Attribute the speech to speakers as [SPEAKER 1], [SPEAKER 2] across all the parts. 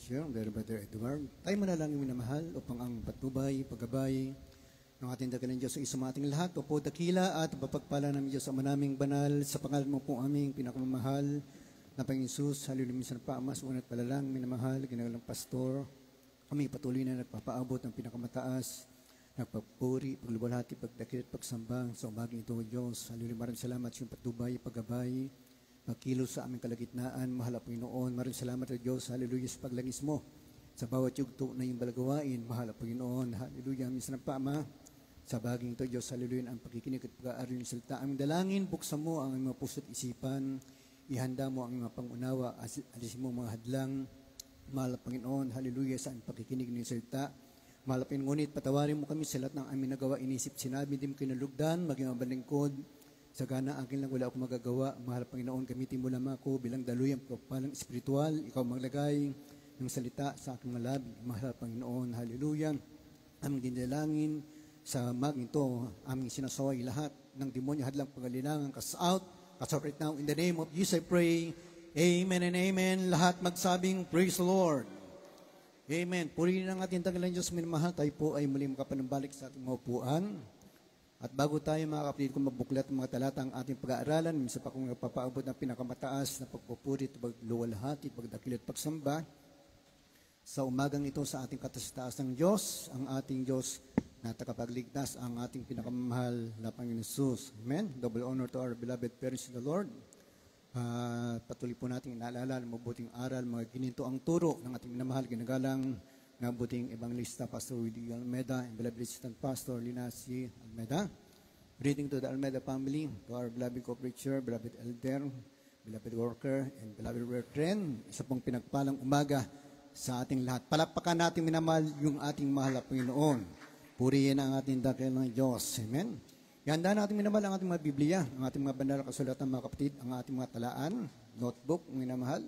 [SPEAKER 1] preacher, Brother Edward. Tayo manalangin minamahal upang ang patnubay, paggabay ng ating dakilang Diyos sa isang ating lahat. Opo, dakila at mapagpala namin Diyos sa manaming banal, sa pangalan mo po aming pinakamamahal na Panginoon Jesus, haliluya minsan pa, Ama, suunat palalang minamahal, ginagalang pastor, kami patuloy na nagpapaabot ng pinakamataas, nagpapuri, paglubulhati, pagdakil at pagsamba sa umagang ito, Diyos. Haliluya, maraming salamat sa iyong patnubay, paggabay, pagkilos sa aming kalagitnaan, mahal na Panginoon. Maraming salamat sa Diyos, haliluya, sa paglangis mo sa bawat yugto na iyong balagawain, mahal na Panginoon. Haliluya, minsan pa, Ama, sa baging ito, Diyos, haliluya, ang pagkikinig at pag-aaral ng salita. Aming dalangin, buksan mo ang mga puso't isipan, ihanda mo ang mga pangunawa, alisin mo mga hadlang, mahal na Panginoon, haliluya, sa aming pagkikinig ng salita. Mahal na Panginoon, ngunit patawarin mo kami sa lahat ng aming nagawa, inisip, sinabi, hindi mo kinalugdan, maging mabalingkod, sa gana akin lang wala akong magagawa. Mahal na Panginoon, gamitin mo lamang ako bilang daluyang palang espiritual, ikaw maglagay ng salita sa aking mga labi. Mahal na Panginoon, haliluya, aming dinalangin, sa maging ito, aming sinasaway lahat ng demonyo, hadlang pagalilangan, cast out right now, in the name of Jesus I pray, amen and amen. Lahat magsabing, praise the Lord. Amen. Purihin ang ating tangalan Diyos, minamahal, tayo po ay muli makapanumbalik sa ating mga upuan. At bago tayo mga kapatid kong mabuklat ng mga talata ang ating pag-aaralan, minsan pa kung nagpapaabot ng pinakamataas na pagpupurit, pagluwalhati, pagdakil at pagsamba, sa umagang ito sa ating katataas ng Diyos, ang ating Diyos na takapagligtas, ang ating pinakamamahal na Panginoon Jesus. Amen. Double honor to our beloved parents in the Lord. Patuloy po natin inaalala ng mabuting aral, mga gininto ang turo ng ating minamahal, ginagalang ng buting evangelista, Pastor Willie Almeda, and beloved assistant Pastor Linasi Almeda. Greeting to the Almeda family, to our beloved co-preacher, beloved elder, beloved worker, and beloved brethren. Isa pong pinagpalang umaga sa ating lahat. Palakpakan natin minamahal yung ating mahal na Panginoon. Purihin ang ating dakil ng Diyos. Amen. Ihanda natin minamahal ang ating mga Biblia, ang ating mga banal na kasulatan, mga kapatid, ang ating mga talaan, notebook, minamahal,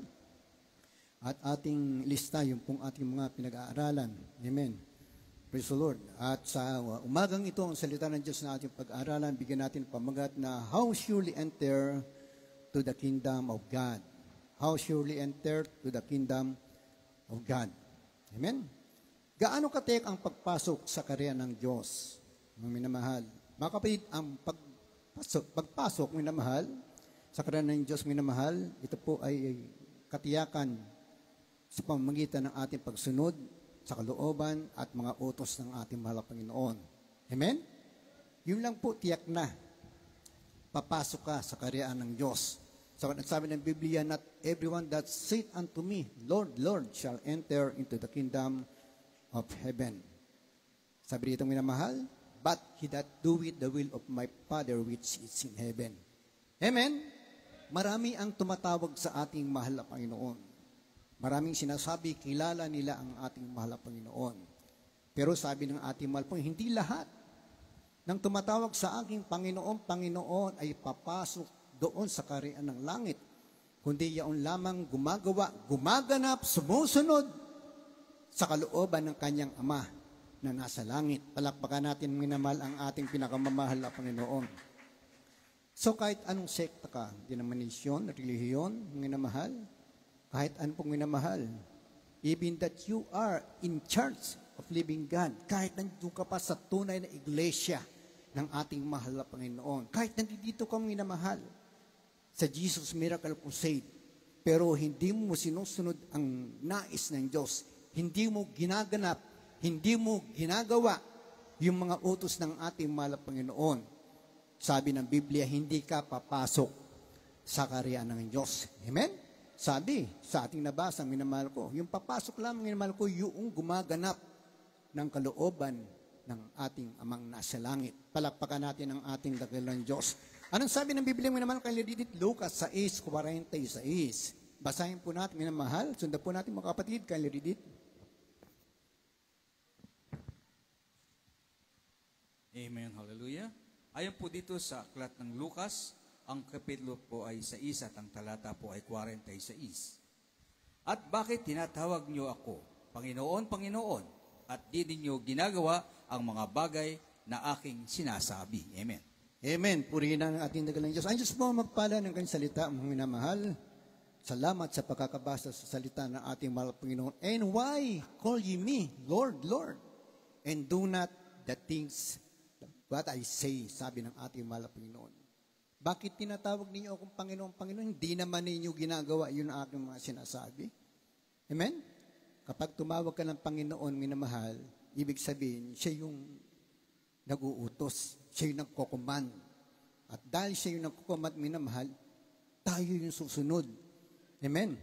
[SPEAKER 1] at ating lista, yung pong ating mga pinag-aaralan. Amen. Praise the Lord. At sa umagang ito, ang salita ng Diyos na ating pag-aaralan, bigyan natin pamagat na how surely enter to the kingdom of God. How surely enter to the kingdom of God. Amen. Gaano katek ang pagpasok sa karya ng Diyos, mga minamahal? Mga kapatid, ang pagpasok, minamahal, sa karya ng Diyos, minamahal, ito po ay katiyakan sa pamamagitan ng ating pagsunod sa kalooban at mga utos ng ating mahal na Panginoon. Amen? Yun lang po, tiyak na. Papasok ka sa karyaan ng Diyos. So, nagsabi ng Biblia, not everyone that saith unto me, Lord, Lord, shall enter into the kingdom of heaven. Sabi dito minamahal, but he that doeth the will of my Father which is in heaven. Amen? Marami ang tumatawag sa ating mahal na Panginoon. Maraming sinasabi, kilala nila ang ating mahal na Panginoon. Pero sabi ng ating mahal po, hindi lahat ng tumatawag sa aking Panginoon, Panginoon ay papasok doon sa kaharian ng langit. Kundi yaon lamang gumagawa, gumaganap, sumusunod sa kalooban ng kanyang Ama na nasa langit. Palakpakan natin minamahal ang ating pinakamamahal na Panginoon. So kahit anong sekta ka, denominasyon, relihiyon, minamahal, kahit anong pong minamahal, even that you are in charge of living God, kahit nandito ka pa sa tunay na iglesia ng ating mahal na Panginoon, kahit nandito kang minamahal sa Jesus Miracle Crusade, pero hindi mo sinusunod ang nais ng Diyos, hindi mo ginaganap, hindi mo ginagawa yung mga utos ng ating mahal na Panginoon. Sabi ng Biblia, hindi ka papasok sa kaharian ng Diyos. Amen? Sabi sa ating nabasa, minamahal ko, yung papasok lamang, minamahal ko, yung gumaganap ng kalooban ng ating Amang nasa langit. Palakpakan natin ang ating dakilang Diyos. Anong sabi ng Biblia, minamahal, kay Lidit? Lucas 6:46. Basahin po natin, minamahal. Sundan po natin mga kapatid, kay Lidit.
[SPEAKER 2] Amen, hallelujah. Ayon po dito sa aklat ng Lucas, ang kapitulo po ay 6 at ang talata po ay 46. At bakit tinatawag niyo ako, Panginoon, Panginoon, at di ninyo ginagawa ang mga bagay na aking sinasabi? Amen.
[SPEAKER 1] Amen. Purihin ang ating dagalang Diyos. Ang Diyos po magpala ng kanyang salita, mga minamahal. Salamat sa pagkakabasa sa salita ng ating mahal Panginoon. And why call ye me, Lord, Lord? And do not the things what I say, sabi ng ating mahal Panginoon. Bakit tinatawag ninyo akong Panginoon, Panginoon? Hindi naman ninyo ginagawa yun ang aking mga sinasabi. Amen? Kapag tumawag ka ng Panginoon, minamahal, ibig sabihin, siya yung nag-uutos. Siya yung nagkocommand. At dahil siya yung nagkocommand, minamahal, tayo yung susunod. Amen?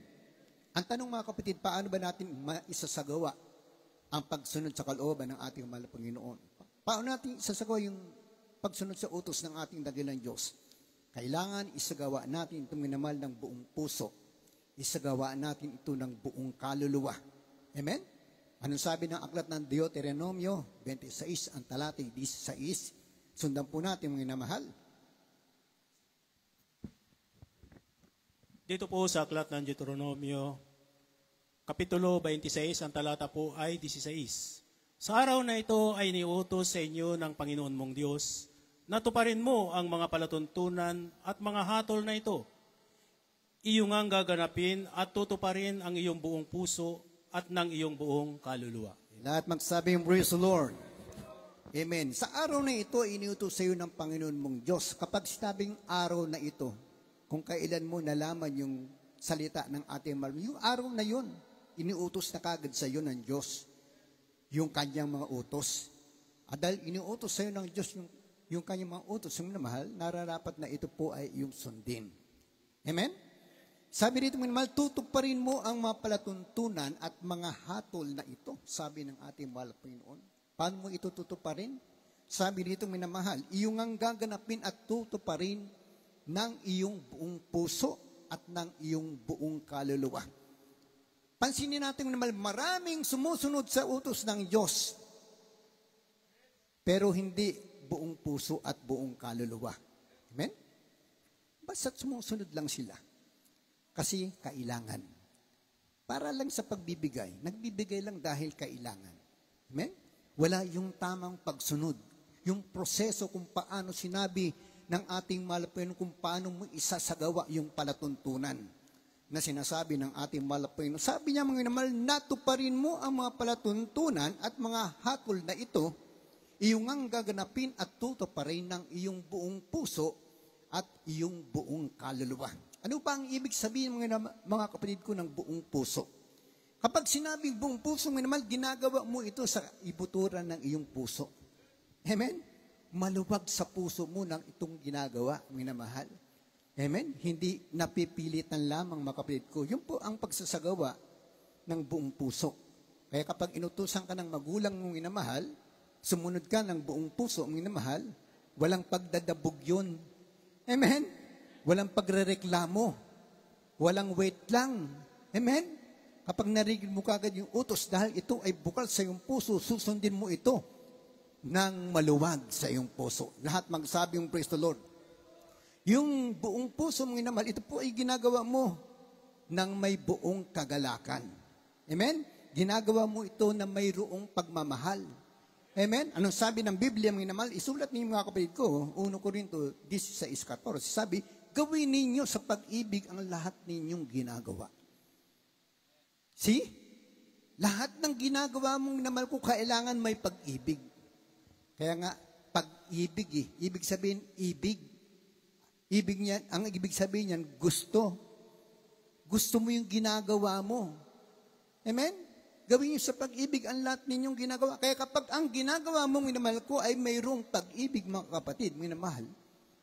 [SPEAKER 1] Ang tanong mga kapatid, paano ba natin maisasagawa ang pagsunod sa kalooban ng ating mahal na Panginoon? Paano natin isasagawa yung pagsunod sa utos ng ating dakilang Diyos? Kailangan isagawa natin itong minamahal ng buong puso. Isagawa natin ito ng buong kaluluwa. Amen? Anong sabi ng aklat ng Deuteronomio 26, ang talata 16? Sundan po natin mga minamahal.
[SPEAKER 3] Dito po sa aklat ng Deuteronomio, Kapitulo 26, ang talata po ay 16. Sa araw na ito ay niutos sa inyo ng Panginoon mong Diyos, na tuparin mo ang mga palatuntunan at mga hatol na ito. Iyong ang gaganapin at tutuparin ang iyong buong puso at ng iyong buong kaluluwa.
[SPEAKER 1] Lahat magsabing, praise the Lord. Amen. Sa araw na ito, iniutos sa iyo ng Panginoon mong Diyos. Kapag sinabing araw na ito, kung kailan mo nalaman yung salita ng ating mahal, yung araw na yun, iniutos na kagad sa iyo ng Diyos yung kanyang mga utos. At dahil iniutos sa iyo ng Diyos yung kanyang mga utos, yung minamahal, nararapat na ito po ay yung sundin. Amen? Sabi dito mga mahal, tutuparin mo ang mga palatuntunan at mga hatol na ito, sabi ng ating mahal Panginoon. Paano mo ito tutuparin? Sabi dito minamahal, iyong ang gaganapin at tutuparin ng iyong buong puso at ng iyong buong kaluluwa. Pansinin natin naman, maraming sumusunod sa utos ng Diyos, pero hindi buong puso at buong kaluluwa. Amen? Basta't sumusunod lang sila. Kasi kailangan. Para lang sa pagbibigay. Nagbibigay lang dahil kailangan. Amen? Wala yung tamang pagsunod. Yung proseso kung paano sinabi ng ating mahal kung paano mo isasagawa yung palatuntunan na sinasabi ng ating mahal. Sabi niya mga minamahal, natuparin mo ang mga palatuntunan at mga hatol na ito, iyong ang gaganapin at tutuparin ng iyong buong puso at iyong buong kaluluwa. Ano pa ang ibig sabihin mga kapatid ko ng buong puso? Kapag sinabing buong puso, minamahal, ginagawa mo ito sa ibuturan ng iyong puso. Amen? Maluwag sa puso mo nang itong ginagawa, minamahal. Amen? Hindi napipilitan lamang, mga kapatid ko. Yun po ang pagsasagawa ng buong puso. Kaya kapag inutusan ka ng magulang mong minamahal, sumunod ka ng buong puso mong minamahal, walang pagdadabog yun. Amen? Walang pagrereklamo. Walang wait lang. Amen? Kapag narinig mo kagad yung utos, dahil ito ay bukal sa iyong puso, susundin mo ito ng maluwag sa iyong puso. Lahat magsabi yung praise the Lord. Yung buong puso mong inamal, ito po ay ginagawa mo ng may buong kagalakan. Amen? Ginagawa mo ito na mayroong pagmamahal. Amen? Anong sabi ng Biblia mong inamal? Isulat ninyo mga kapatid ko, 1 Corinto 16:14. Sabi, gawin ninyo sa pag-ibig ang lahat ninyong ginagawa. See? Lahat ng ginagawa mong inamal ko, kailangan may pag-ibig. Kaya nga, pag-ibig Ibig sabihin, ibig. Ibig niyan, ang ibig sabihin niyan, gusto. Gusto mo yung ginagawa mo. Amen? Gawin niyo sa pag-ibig ang lahat ninyong ginagawa. Kaya kapag ang ginagawa mong minamahal ko ay mayroong pag-ibig, mga kapatid, minamahal,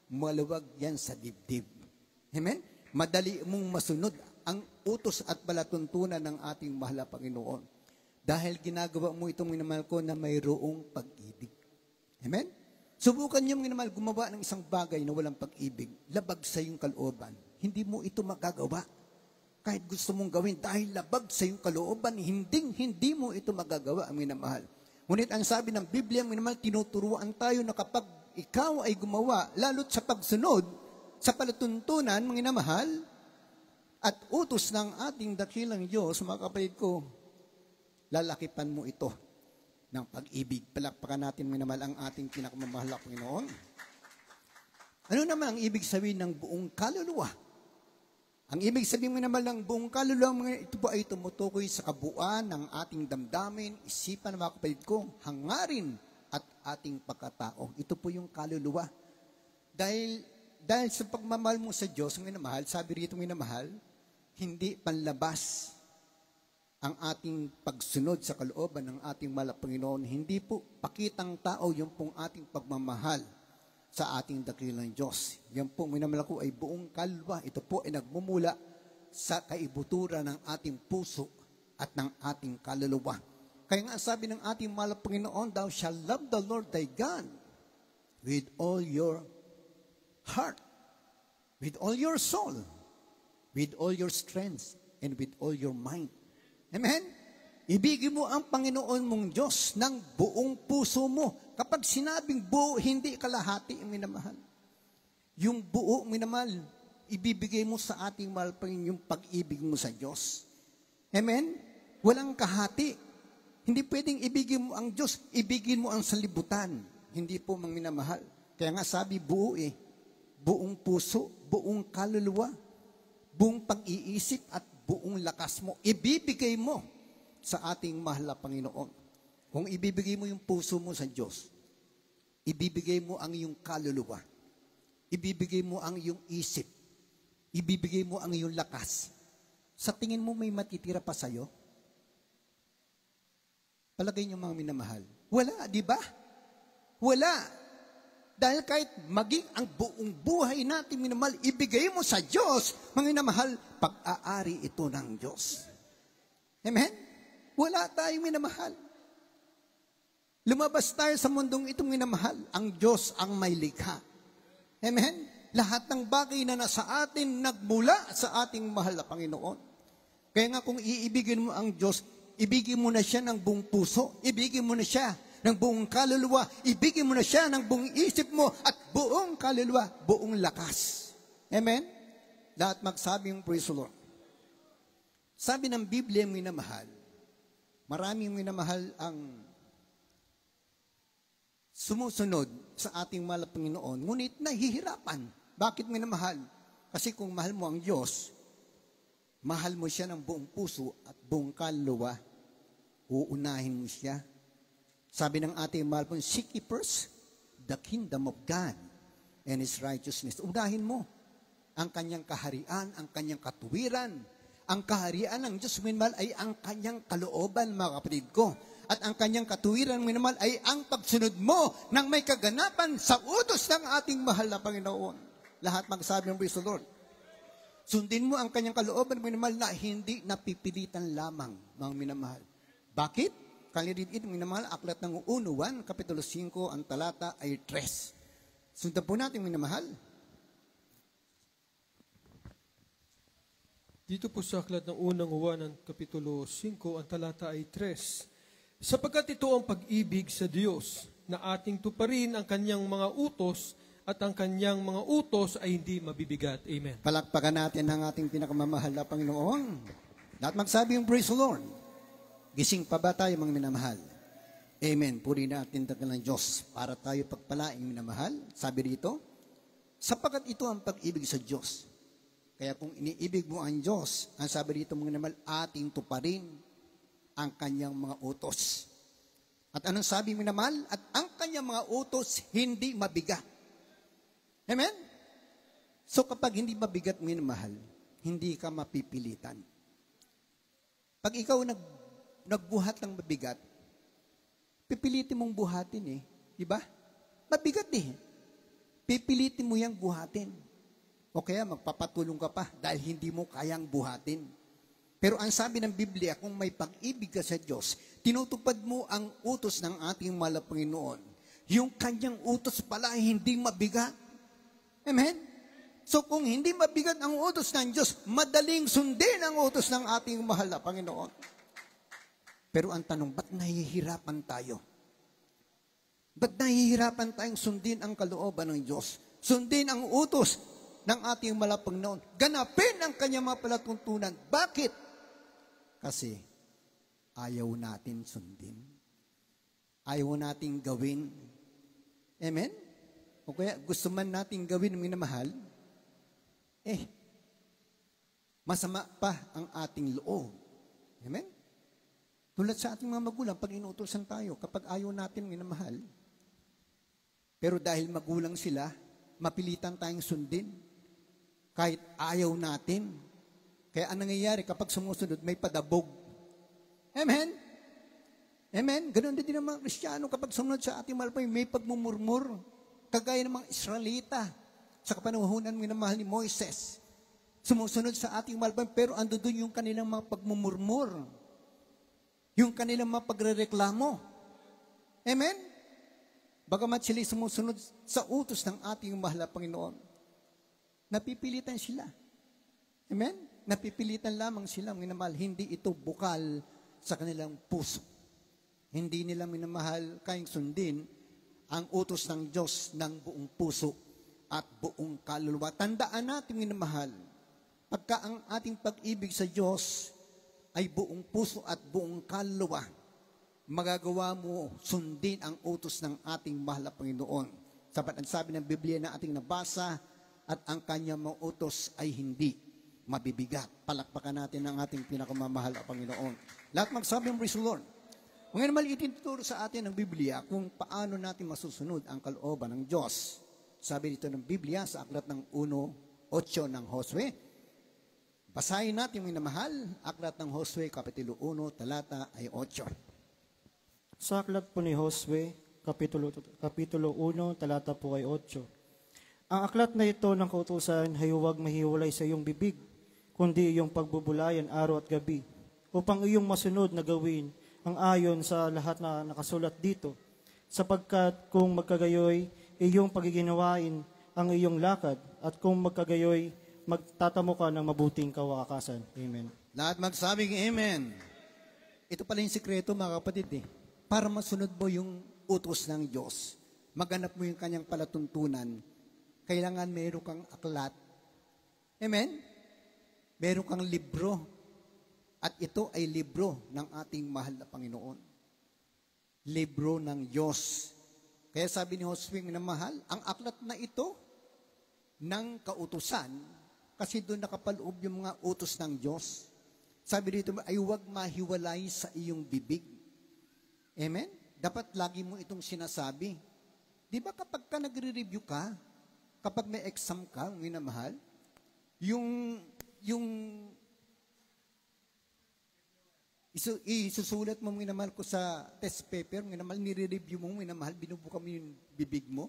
[SPEAKER 1] maluwag yan sa dibdib. Amen? Madali mong masunod ang utos at palatuntunan ng ating mahal na Panginoon. Dahil ginagawa mo itong minamahal ko na mayroong pag-ibig. Amen? Subukan niyo minamahal gumawa ng isang bagay na walang pag-ibig. Labag sa iyong kalooban. Hindi mo ito magagawa. Kahit gusto mong gawin dahil labag sa iyong kalooban, hindi mo ito magagawa, ang minamahal. Ngunit ang sabi ng Biblia, minamahal, tinuturuan tayo na kapag ikaw ay gumawa, lalo't sa pagsunod, sa palatuntunan, mga minamahal, at utos ng ating dakilang Diyos, mga kapatid ko, lalakipan mo ito ng pag-ibig. Palakpakan natin minamahal ang ating pinakamamahal na Panginoon. Ano naman ang ibig sabihin ng buong kaluluwa? Ang ibig sabihin minamahal ng buong kaluluwa, ito po ay tumutukoy sa kabuuan ng ating damdamin, isipan, mga kapatid ko, hangarin at ating pagkatao. Ito po yung kaluluwa. Dahil sa pagmamahal mo sa Diyos, minamahal, sabi rito minamahal, hindi panlabas ang ating pagsunod sa kalooban ng ating mahal na Panginoon. Hindi po pakitang tao yung pong ating pagmamahal sa ating dakilang Diyos. Yan po, minamahal ko, ay buong kaluluwa. Ito po ay nagmumula sa kaibuturan ng ating puso at ng ating kaluluwa. Kaya nga sabi ng ating mahal na Panginoon, thou shall love the Lord thy God with all your heart, with all your soul, with all your strength, and with all your mind. Amen? Ibigin mo ang Panginoon mong Diyos ng buong puso mo. Kapag sinabing buo, hindi kalahati ang minamahal. Yung buo, minamahal, ibibigay mo sa ating mahal Panginoon yung pag-ibig mo sa Diyos. Amen? Walang kahati. Hindi pwedeng ibigin mo ang Diyos, ibigin mo ang salibutan. Hindi po mang minamahal. Kaya nga sabi buo buong puso, buong kaluluwa, buong pag-iisip at buong lakas mo. Ibibigay mo sa ating mahal na Panginoon. Kung ibibigay mo yung puso mo sa Diyos, ibibigay mo ang iyong kaluluwa, ibibigay mo ang iyong isip, ibibigay mo ang iyong lakas. Sa tingin mo may matitira pa sa'yo? Palagay niyo mga minamahal. Wala, di ba? Wala. Dahil kahit maging ang buong buhay natin, minamahal, ibigay mo sa Diyos, mga minamahal, pag-aari ito ng Diyos. Amen? Wala tayong minamahal. Lumabas tayo sa mundong itong minamahal. Ang Diyos ang may likha. Amen? Lahat ng bagay na nasa atin, nagmula sa ating mahal na Panginoon. Kaya nga kung iibigin mo ang Diyos, ibigin mo na siya ng buong puso, ibigin mo na siya ng buong kaluluwa, ibigin mo na siya ng buong isip mo at buong kaluluwa, buong lakas. Amen? Lahat magsabing praise the Lord. Sabi ng Biblia, minamahal, maraming minamahal ang sumusunod sa ating mahal na Panginoon, ngunit nahihirapan. Bakit minamahal? Kasi kung mahal mo ang Diyos, mahal mo siya ng buong puso at buong kaluluwa, uunahin mo siya. Sabi ng ating mahal po, seek ye first the kingdom of God and His righteousness. Unahin mo ang kanyang kaharian, ang kanyang katuwiran. Ang kaharian ng Diyos, minamahal, ay ang kanyang kalooban, mga kapatid ko. At ang kanyang katuwiran, minamahal, ay ang pagsunod mo ng may kaganapan sa utos ng ating mahal na Panginoon. Lahat magsabi ng praise the Lord. Sundin mo ang kanyang kalooban, minamahal, na hindi napipilitan lamang, mga minamahal. Bakit? Kalidid minamahal, aklat ng 1, Kapitulo 5, ang talata ay 3. Sundan po natin, minamahal.
[SPEAKER 4] Dito po sa aklat ng unang Juan, ng Kapitulo 5, ang talata ay 3. Sapagkat ito ang pag-ibig sa Diyos, na ating tuparin ang kanyang mga utos, at ang kanyang mga utos ay hindi mabibigat. Amen.
[SPEAKER 1] Palakpakan natin ang ating pinakamamahal na Panginoon. Lahat magsabi yung praise the Lord. Gising pa ba tayo, mga minamahal? Amen. Puri natin ng Diyos para tayo pagpalaing minamahal. Sabi rito, sapagkat ito ang pag-ibig sa Diyos. Kaya kung iniibig mo ang Diyos, ang sabi rito, mga minamahal, ating tuparin ang kanyang mga utos. At anong sabi minamahal? At ang kanyang mga utos hindi mabigat. Amen? So kapag hindi mabigat, minamahal, hindi ka mapipilitan. Pag ikaw nagbuhat ng mabigat, pipilitin mong buhatin di ba? Mabigat pipilitin mo yang buhatin. O kaya magpapatulong ka pa dahil hindi mo kayang buhatin. Pero ang sabi ng Biblia, kung may pag-ibig ka sa Diyos, tinutupad mo ang utos ng ating mahal na Panginoon. Yung kanyang utos pala hindi mabigat. Amen? So kung hindi mabigat ang utos ng Diyos, madaling sundin ang utos ng ating mahal na Panginoon. Pero ang tanong, ba't nahihirapan tayo? Ba't nahihirapan tayong sundin ang kalooban ng Diyos? Sundin ang utos ng ating mahal na Panginoon. Ganapin ang kanyang mga palatuntunan. Bakit? Kasi ayaw natin sundin. Ayaw natin gawin. Amen? O kaya gusto man natin gawin, minamahal, masama pa ang ating loob. Amen? Tulad sa ating mga magulang, pag inuutosan tayo, kapag ayaw natin minamahal, pero dahil magulang sila, mapilitan tayong sundin, kahit ayaw natin. Kaya ang nangyayari kapag sumusunod, may padabog. Amen? Amen? Ganun din ang mga Kristiyano kapag sumunod sa ating mahal, may pagmumurmur, kagaya ng mga Israelita sa kapanahunan minamahal ni Moises. Sumusunod sa ating mahal, pero ando doon yung kanilang mga pagmumurmur, yung kanilang mga pagrereklamo. Amen? Bagamat sila sumusunod sa utos ng ating mahal na Panginoon, napipilitan sila. Amen? Napipilitan lamang sila minamahal. Hindi ito bukal sa kanilang puso. Hindi nila minamahal kayang sundin ang utos ng Diyos ng buong puso at buong kaluluwa. Tandaan natin minamahal, pagka ang ating pag-ibig sa Diyos ay buong puso at buong kaluluwa, magagawa mo sundin ang utos ng ating mahal na Panginoon. Sapat ang sabi ng Biblia na ating nabasa, at ang kanyang mga utos ay hindi mabibigat. Palakpakan natin ang ating pinakamamahal na Panginoon. Lahat magsabi ng praise the Lord. Ngayon naman ituturo sa atin ng Biblia kung paano natin masusunod ang kalooban ng Diyos. Sabi dito ng Biblia sa aklat ng 1:8 ng Josue. Basahin natin mga mahal, aklat ng Josue, kapitulo 1, talata ay 8.
[SPEAKER 5] Sa aklat po ni Josue, kapitulo 1, talata po ay 8. Ang aklat na ito ng kautusan ay huwag mahiwalay sa iyong bibig, kundi iyong pagbubulayan araw at gabi, upang iyong masunod na gawin ang ayon sa lahat na nakasulat dito, sapagkat kung magkagayoy, iyong pagiginawain ang iyong lakad, at kung magkagayoy, magtatamo ka ng mabuting kawakasan. Amen.
[SPEAKER 1] Lahat magsabing amen. Ito pala yung sikreto mga kapatid para masunod mo yung utos ng Diyos, maganap mo yung kanyang palatuntunan, kailangan meron kang aklat. Amen? Meron kang libro. At ito ay libro ng ating mahal na Panginoon. Libro ng Diyos. Kaya sabi ni Josue na mahal, ang aklat na ito ng kautusan, kasi doon nakapaloob yung mga utos ng Diyos. Sabi dito ay huwag mahiwalay sa iyong bibig. Amen? Dapat lagi mo itong sinasabi. Di ba kapag ka nagre-review ka, kapag may exam ka, minamahal, yung isusulat mo, minamahal, ko sa test paper, minamahal, nire-review mo, minamahal, binubuka mo yung bibig mo.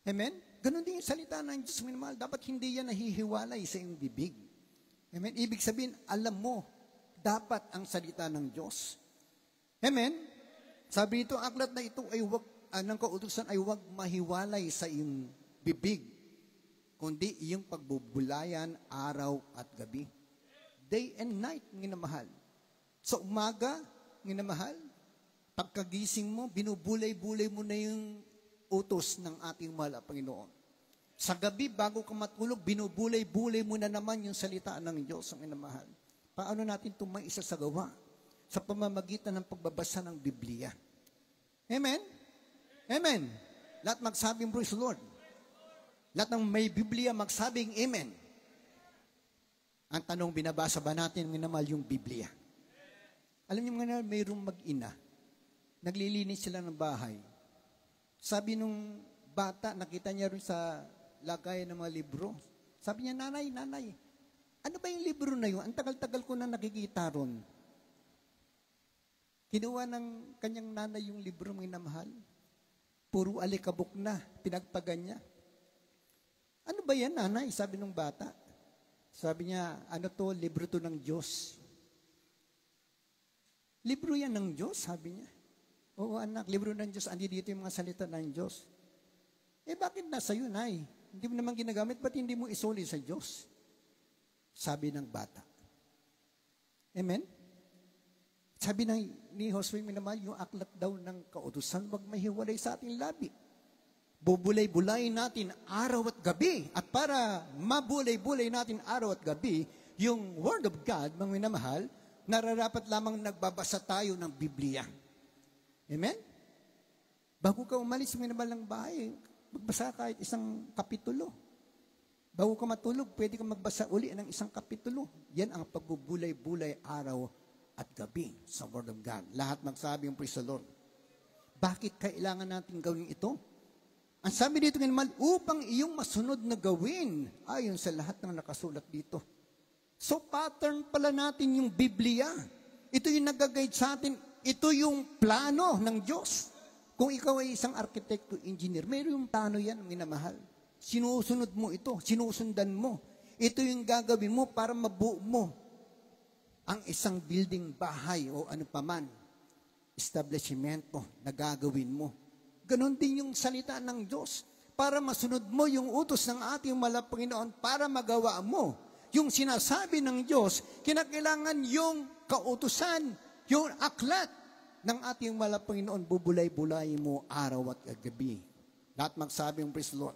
[SPEAKER 1] Amen? Ganon din yung salita ng Diyos, minamahal. Dapat hindi yan nahihiwalay sa iyong bibig. Amen? Ibig sabihin, alam mo, dapat ang salita ng Diyos. Amen? Sabi ito, ang aklat na ito ay huwag, ng kautusan ay huwag mahiwalay sa iyong bibig, kundi iyong pagbubulayan araw at gabi. Day and night, minamahal. Sa umaga, minamahal, pagkagising mo, binubulay-bulay mo na yung utos ng ating mahal na Panginoon. Sa gabi, bago ka matulog, binubulay-bulay mo na naman yung salita ng Diyos, ang minamahal. Paano natin ito maisasagawa? Sa pamamagitan ng pagbabasa ng Biblia. Amen? Amen. Lahat magsabing praise the Lord. Lahat ng may Biblia magsabing amen. Ang tanong, binabasa ba natin minamahal yung Biblia? Alam niyo mga mayroong mag-ina, naglilinis sila ng bahay. Sabi nung bata, nakita niya rin sa lagayan ng mga libro. Sabi niya, nanay, ano ba yung libro na yun? Ang tagal-tagal ko na nakikita ron. Kinuha ng kanyang nanay yung libro, minamahal. Puro alikabok na, pinagpagan niya. Ano ba yan, nanay? Sabi ng bata. Sabi niya, ano to? Libro to ng Diyos. Libro yan ng Diyos, sabi niya. Oo, anak, libro ng Diyos. Andi dito yung mga salita ng Diyos. Bakit nasa iyo, nay? Hindi mo naman ginagamit, ba't hindi mo isuli sa Diyos? Sabi ng bata. Amen? Sabi ni Josue naman, yung aklat daw ng kautusan, wag mahiwalay sa ating labi. Bubulay-bulay natin araw at gabi. At para mabulay-bulay natin araw at gabi, yung Word of God, mga minamahal, nararapat lamang nagbabasa tayo ng Biblia. Amen? Bago ka umalis, minamahal ng bahay, magbasa kahit isang kapitulo. Bago ka matulog, pwede ka magbasa uli ng isang kapitulo. Yan ang pagbubulay-bulay araw at gabi sa Word of God. Lahat magsabi yung praise the Lord. Bakit kailangan natin gawin ito? Ang sabi dito naman, upang iyong masunod na gawin ayon sa lahat ng nakasulat dito. So pattern pala natin yung Biblia. Ito yung nag-guide sa atin. Ito yung plano ng Diyos. Kung ikaw ay isang arkitekto, engineer, mayroon yung plano yan, minamahal. Sinusunod mo ito, sinusundan mo. Ito yung gagawin mo para mabuo mo ang isang building, bahay o ano paman, establishmento na gagawin mo. Ganon din yung salita ng Diyos para masunod mo yung utos ng ating Panginoon para magawa mo. Yung sinasabi ng Diyos, kinakailangan yung kautusan, yung aklat ng ating Panginoon, bubulay-bulay mo araw at gabi. Lahat magsabi yung praise the Lord.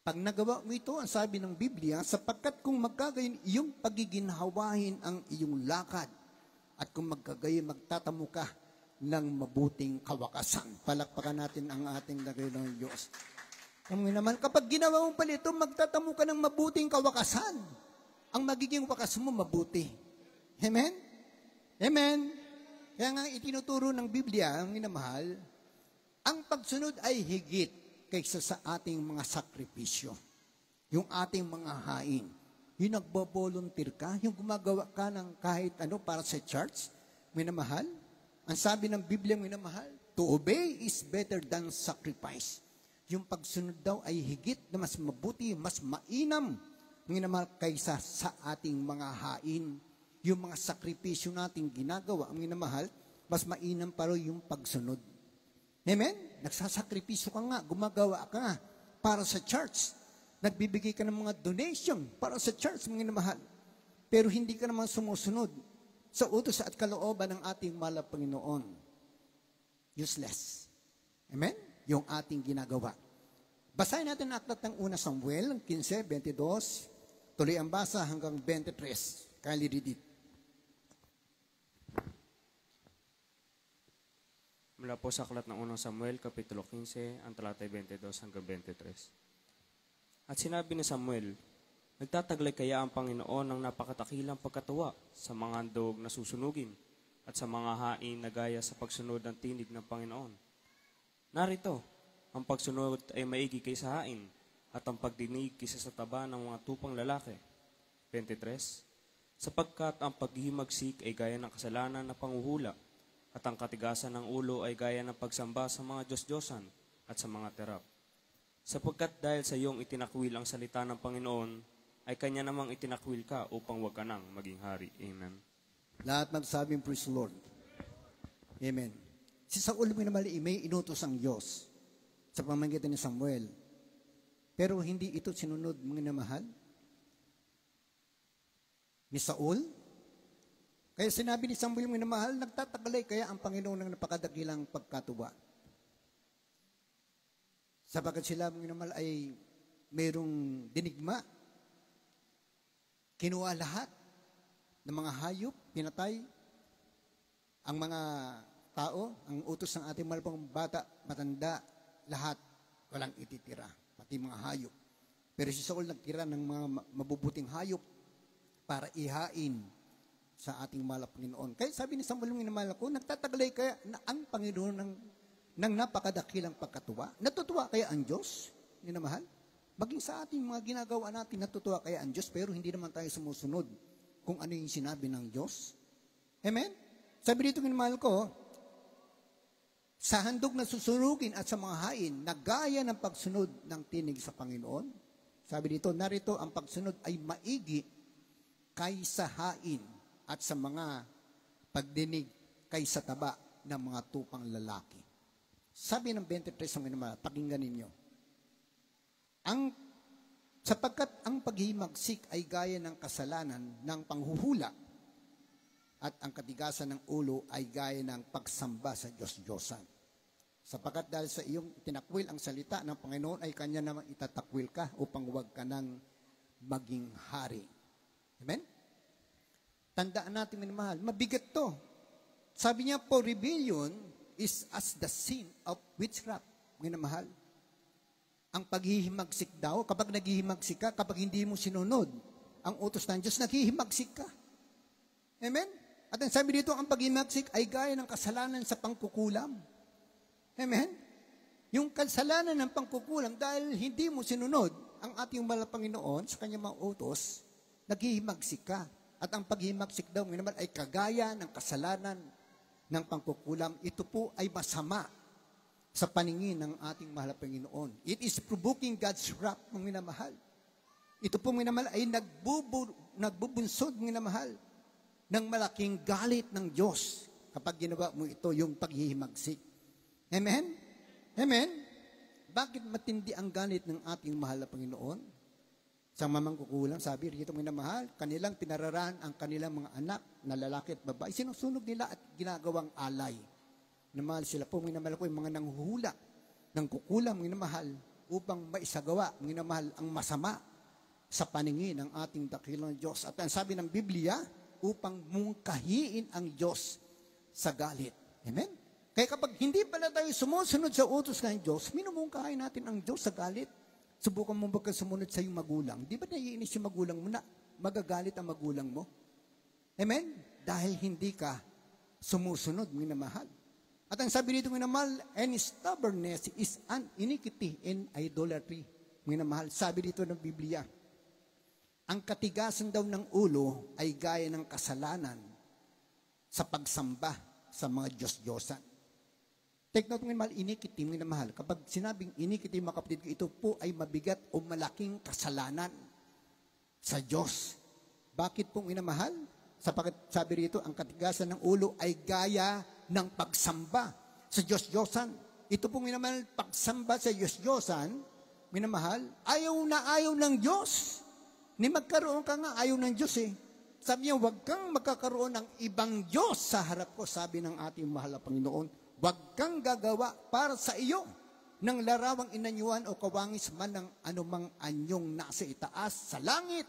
[SPEAKER 1] Pag nagawa mo ito, ang sabi ng Biblia, sapagkat kung magkagayon iyong pagiginhawahin ang iyong lakad at kung magkagayon magtatamo ka ng mabuting kawakasan. Palakpakan natin ang ating lagay ng Diyos. Alam mo naman, kapag ginawa mo pala ito, magtatamo ka ng mabuting kawakasan. Ang magiging wakas mo, mabuti. Amen? Amen? Kaya nga itinuturo ng Biblia, ang minamahal, ang pagsunod ay higit kaysa sa ating mga sakripisyo. Yung ating mga hain. Yung nagbo-volunteer ka, yung gumagawa ka ng kahit ano para sa church, minamahal. Ang sabi ng Biblia, minamahal, to obey is better than sacrifice. Yung pagsunod daw ay higit na mas mabuti, mas mainam, minamahal, kaysa sa ating mga hain. Yung mga sakripisyo nating ginagawa, minamahal, mas mainam pa rin yung pagsunod. Amen? Nagsasakripisyo ka nga, gumagawa ka nga para sa church. Nagbibigay ka ng mga donation para sa church, mga mahal. Pero hindi ka naman sumusunod sa utos at kalooban ng ating Panginoon. Useless. Amen? Yung ating ginagawa. Basahin natin ang aklat ng una Samuel, 15:22. Tuloy ang basa hanggang 23. Kindly read it.
[SPEAKER 6] Mula po sa aklat ng unang Samuel, Kapitulo 15, ang talatay 22 hanggang 23. At sinabi ni Samuel, nagtataglay kaya ang Panginoon ng napakatakilang pagkatuwa sa mga handog na susunugin at sa mga hain na gaya sa pagsunod ng tinig ng Panginoon. Narito, ang pagsunod ay maigi kaysa hain at ang pagdinig kaysa sa taba ng mga tupang lalaki. 23. Sapagkat ang paghihimagsik ay gaya ng kasalanan na panghuhula at ang katigasan ng ulo ay gaya ng pagsamba sa mga Diyos-Diyosan at sa mga terap. Sapagkat dahil sa iyong itinakwil ang salita ng Panginoon, ay kanya namang itinakwil ka upang wag ka nang maging hari. Amen.
[SPEAKER 1] Lahat magsabing praise the Lord. Amen. Si Saul may inutos ang Diyos sa pamamagitan ni Samuel. Pero hindi ito sinunod, mga mahal. Ni Saul. Kaya sinabi ni Samuel, mga mahal, nagtatagalay kaya ang Panginoon ng napakadakilang pagkatuwa. Sapagkat sila, mga mahal, ay mayroong dinigma. Kinuha lahat ng mga hayop, pinatay ang mga tao, ang utos ng ating malapang bata, matanda, lahat, walang ititira, pati mga hayop. Pero si Saul nagtira ng mga mabubuting hayop para ihain sa ating Panginoon. Kaya sabi ni Samuel, minamahal ko, nagtataglay kaya na ang Panginoon ng napakadakilang pagkatuwa? Natutuwa kaya ang Diyos? Minamahal? Maging sa ating mga ginagawa natin, natutuwa kaya ang Diyos, pero hindi naman tayo sumusunod kung ano yung sinabi ng Diyos. Amen? Sabi dito, minamahal ko, sa handog na susunugin at sa mga hain, na gaya ng pagsunod ng tinig sa Panginoon. Sabi dito, narito ang pagsunod ay maigi kaysa hain at sa mga pagdinig kaysa taba ng mga tupang lalaki. Sabi ng 23 sa mga pakinggan ninyo, sapagkat ang paghihimagsik ay gaya ng kasalanan ng panghuhula at ang katigasan ng ulo ay gaya ng pagsamba sa Diyos-Diyosan. Sapagkat dahil sa iyong itinakwil ang salita ng Panginoon ay kanya namang itatakwil ka upang huwag ka nang maging hari. Amen? Tandaan natin, minamahal, mabigat to. Sabi niya po, rebellion is as the sin of witchcraft, minamahal. Ang paghihimagsik daw, kapag naghihimagsik ka, kapag hindi mo sinunod ang utos ng Diyos, naghihimagsik ka. Amen? At ang sabi dito, ang paghihimagsik ay gaya ng kasalanan sa pangkukulam. Amen? Yung kasalanan ng pangkukulam, dahil hindi mo sinunod ang ating mahal na Panginoon sa kanyang mga utos, naghihimagsik ka. At ang paghihimagsik daw naman ay kagaya ng kasalanan ng pangkukulam. Ito po ay masama sa paningin ng ating mahal na Panginoon. It is provoking God's wrath, mga minamahal. Ito po, mga minamahal, ay nagbubunsod, mga minamahal, ng malaking galit ng Diyos kapag ginawa mo ito, yung paghihimagsik. Amen? Amen? Bakit matindi ang galit ng ating mahal na Panginoon? Sa mamang kukulang, sabi rito, mga minamahal, kanilang pinararaan ang kanilang mga anak na lalaki at babae. Sinusunog nila at ginagawang alay. Minamahal sila po, minamahal ko, yung mga nanghuhula ng kukulang, minamahal, upang maisagawa, minamahal, ang masama sa paningin ng ating dakilang Diyos. At ang sabi ng Biblia, upang mungkahiin ang Diyos sa galit. Amen? Kaya kapag hindi pala tayo sumusunod sa utos ng Diyos, minumungkahin natin ang Diyos sa galit. Subukan mo ba sumunod sa iyong magulang? Di ba naiinis yung magulang mo na magagalit ang magulang mo? Amen? Dahil hindi ka sumusunod, minamahal. At ang sabi dito, minamahal, and stubbornness is an iniquity in idolatry. Minamahal, sabi dito ng Biblia, ang katigasan daw ng ulo ay gaya ng kasalanan sa pagsamba sa mga Diyos-Diyosan. Take note, minamahal, iniquity, minamahal. Kapag sinabing iniquity, mga kapatid ko, ito po ay mabigat o malaking kasalanan sa Diyos. Bakit po, minamahal? Sapagkat sabi rito, ang katigasan ng ulo ay gaya ng pagsamba sa Diyos-Diyosan. Ito pong minamahal, pagsamba sa Diyos-Diyosan, minamahal, ayaw na ayaw ng Diyos. Ni magkaroon ka nga, ayaw ng Diyos eh. Sabi niya, huwag kang magkakaroon ng ibang Diyos sa harap ko, sabi ng ating mahal na Panginoon. Huwag kang gagawa para sa iyo ng larawang inanyuan o kawangis man ng anumang anyong nasa itaas sa langit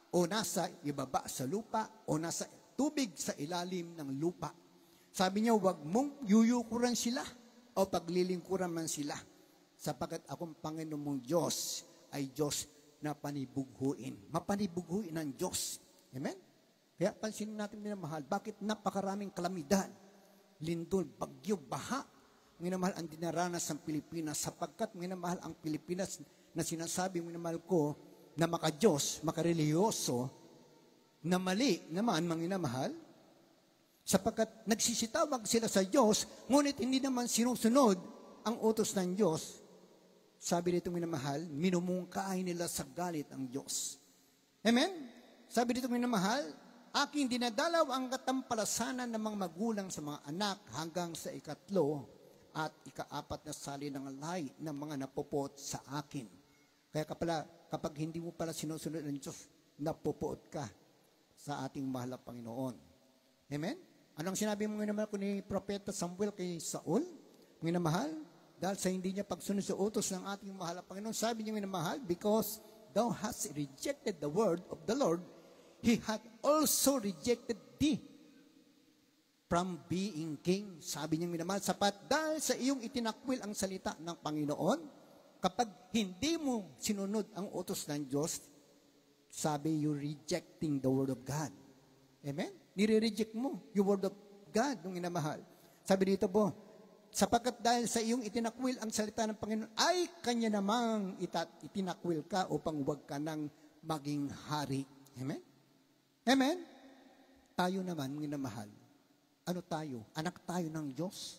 [SPEAKER 1] o nasa ibaba sa lupa o nasa tubig sa ilalim ng lupa. Sabi niya, huwag mong yuyukuran sila o paglilingkuran man sila, sapagkat akong Panginoon mong Diyos ay Diyos na panibughuin. Mapanibughuin ng Diyos. Amen? Kaya pansinin natin, minamahal, bakit napakaraming kalamidad, lindol, bagyo, baha, minamahal, ang dinaranas ng Pilipinas, sapagkat minamahal ang Pilipinas na sinasabi, minamahal ko, na maka-Diyos, makareliyoso, na mali naman, minamahal, sapagkat nagsisitawag sila sa Diyos, ngunit hindi naman sinusunod ang utos ng Diyos. Sabi dito, minamahal, minumungkaay nila sa galit ang Diyos. Amen? Sabi dito, minamahal, aking dinadalaw ang katampalasanan ng mga magulang sa mga anak hanggang sa 3 at 4 na sali ng alay ng mga napupot sa akin. Kaya kapag hindi mo pala sinusunod ng Diyos, napupot ka sa ating mahal na Panginoon. Amen? Anong sinabi mo minamahal ko ni Propeta Samuel kay Saul? Minamahal, dahil sa hindi niya pagsunod sa utos ng ating mahal na Panginoon, sabi niya, minamahal, because thou hast rejected the word of the Lord, He had also rejected thee from being king. Sabi niya, minamahal, sapat dahil sa iyong itinakwil ang salita ng Panginoon, kapag hindi mo sinunod ang utos ng Diyos, sabi, you're rejecting the word of God. Amen? Nire-reject mo yung word of God, nung minamahal. Sabi dito po, sapagkat dahil sa iyong itinakwil ang salita ng Panginoon, ay kanya namang itinakwil ka upang huwag ka nang maging hari. Amen? Amen? Tayo naman, minamahal, ano tayo? Anak tayo ng Diyos.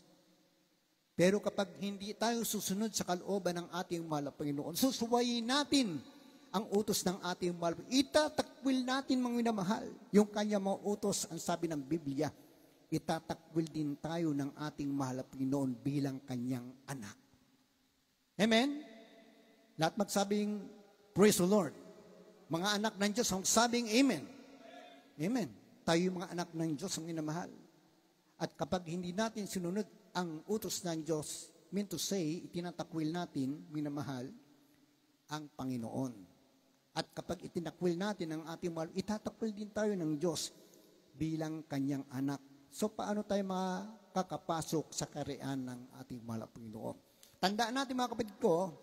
[SPEAKER 1] Pero kapag hindi tayo susunod sa kalooban ng ating mahal na Panginoon, susuwayin natin ang utos ng ating mahal. Itatakwil natin, mga minamahal, yung kanya mga utos, ang sabi ng Biblia, itatakwil din tayo ng ating mahal na Panginoon bilang kanyang anak. Amen? Lahat magsabing, praise the Lord. Mga anak ng Diyos, magsabing amen. Amen. Tayo yung mga anak ng Diyos ang minamahal. At kapag hindi natin sinunod ang utos ng Diyos, mean to say, itinatakwil natin, minamahal, ang Panginoon. At kapag itinakwil natin ang ating mahal, itatakwil din tayo ng Diyos bilang kanyang anak. So, paano tayo makakapasok sa kariyan ng ating mahal na Panginoon? Tandaan natin, mga kapatid ko,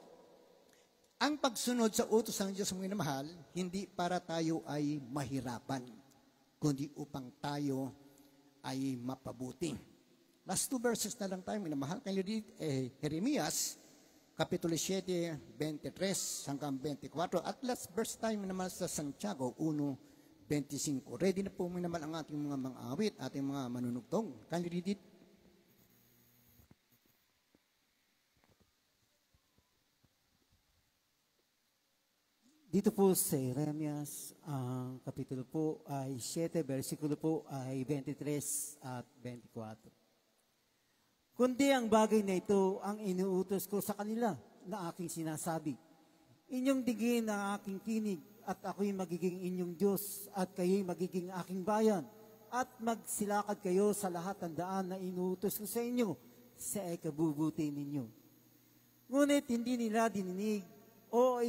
[SPEAKER 1] Ang pagsunod sa utos ng Diyos mga minamahal, hindi para tayo ay mahirapan, kundi upang tayo ay mapabuti. Last 2 verses na lang tayo, minamahal. Can you read Jeremias, Kapitulo 7, 23 hanggang 24. At last verse tayo minamahal sa Santiago 1:25. Ready na po minamahal ang ating mga awit, ating mga manunugtong. Can you read it?
[SPEAKER 7] Dito po sa Jeremias, ang kapitulo po ay 7, versikulo po ay 23 at 24. Kundi ang bagay na ito ang inuutos ko sa kanila na aking sinasabi. Inyong digin ang aking tinig at ako'y magiging inyong Diyos at kayo'y magiging aking bayan at magsilakad kayo sa lahat ng daan na inuutos ko sa inyo sa ikabubuti ninyo. Ngunit hindi nila dininig o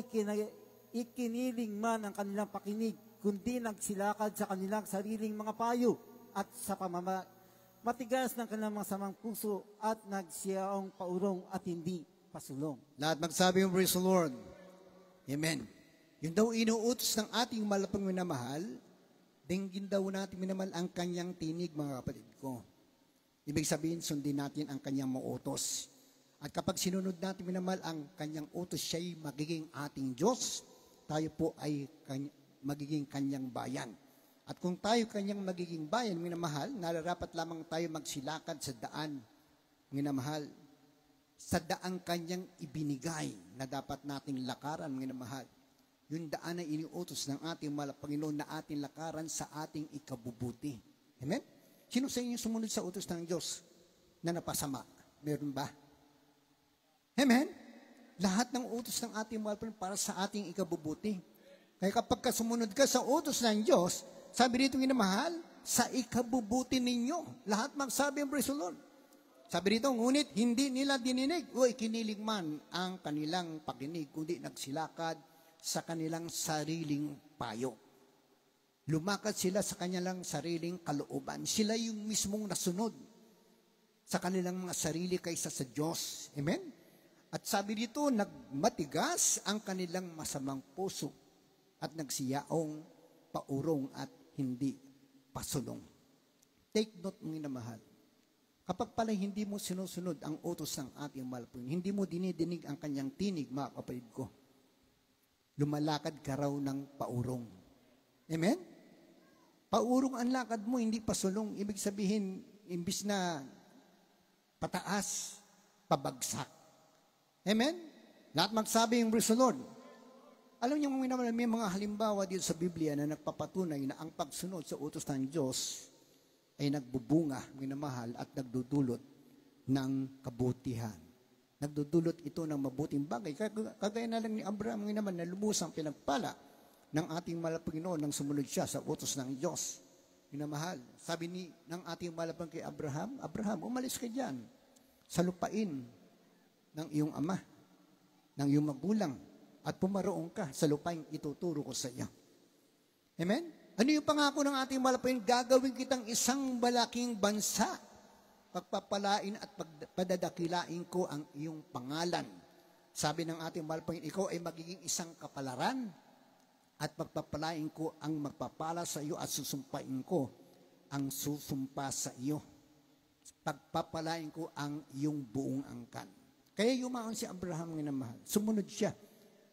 [SPEAKER 7] ikiniling man ang kanilang pakinig, kundi nagsilakad sa kanilang sariling mga payo at sa matigas ng kanilang masamang puso at nagsiyaong paurong at hindi pasulong.
[SPEAKER 1] Lahat magsabi yung praise the Lord. Amen. Yun daw inuutos ng ating malapang minamahal, dinggin daw natin minamahal ang kanyang tinig, mga kapatid ko. Ibig sabihin, sundin natin ang kanyang mautos. At kapag sinunod natin minamahal ang kanyang utos, siya'y magiging ating Diyos. Tayo po ay magiging kanyang bayan. At kung tayo kanyang magiging bayan, minamahal, nararapat lamang tayo magsilakad sa daan, minamahal, sa daang kanyang ibinigay na dapat nating lakaran, minamahal. Yung daan na iniutos ng ating mahal Panginoon na ating lakaran sa ating ikabubuti. Amen? Sino sa inyo sumunod sa utos ng Diyos na napasama? Meron ba? Amen? Lahat ng utos ng ating mahal Panginoon para sa ating ikabubuti. Kaya kapag sumunod ka sa utos ng Diyos, sabi dito minamahal, sa ikabubuti ninyo. Lahat magsabi ang praise the Lord. Sabi dito, ngunit hindi nila dininig o ikinilig man ang kanilang pakinig, kundi nagsilakad sa kanilang sariling payo. Lumakad sila sa kanilang sariling kalooban. Sila yung mismong nasunod sa kanilang mga sarili kaysa sa Diyos. Amen? At sabi dito, nagmatigas ang kanilang masamang puso at nagsiyaong paurong at hindi pasulong. Take note, mga mahal. Kapag pala hindi mo sinusunod ang utos ng ating mahal Panginoon, hindi mo dinidinig ang kanyang tinig, mga kapatid ko, lumalakad ka raw ng paurong. Amen? Paurong ang lakad mo, hindi pasulong. Ibig sabihin, imbis na pataas, pabagsak. Amen? Lahat magsabi yung praise the Lord. Alam niyo may mga halimbawa dito sa Biblia na nagpapatunay na ang pagsunod sa utos ng Diyos ay nagbubunga, minamahal, at nagdudulot ng kabutihan. Nagdudulot ito ng mabuting bagay. Kagaya na lang ni Abraham naman na lubusang pinagpala ng ating mahal Panginoon nang sumunod siya sa utos ng Diyos. Minamahal, sabi ng ating mahal kay Abraham, Abraham, umalis ka dyan sa lupain ng iyong ama, ng iyong magulang, at pumaroon ka sa lupain ituturo ko sa iyo. Amen? Ano yung pangako ng ating mahal Panginoon? Gagawin kitang isang malaking bansa. Pagpapalain at padadakilain ko ang iyong pangalan. Sabi ng ating mahal Panginoon, ikaw ay magiging isang kapalaran at pagpapalain ko ang magpapala sa iyo at susumpain ko ang susumpa sa iyo. Pagpapalain ko ang iyong buong angkan. Kaya yumaon si Abraham ng mahal. Sumunod siya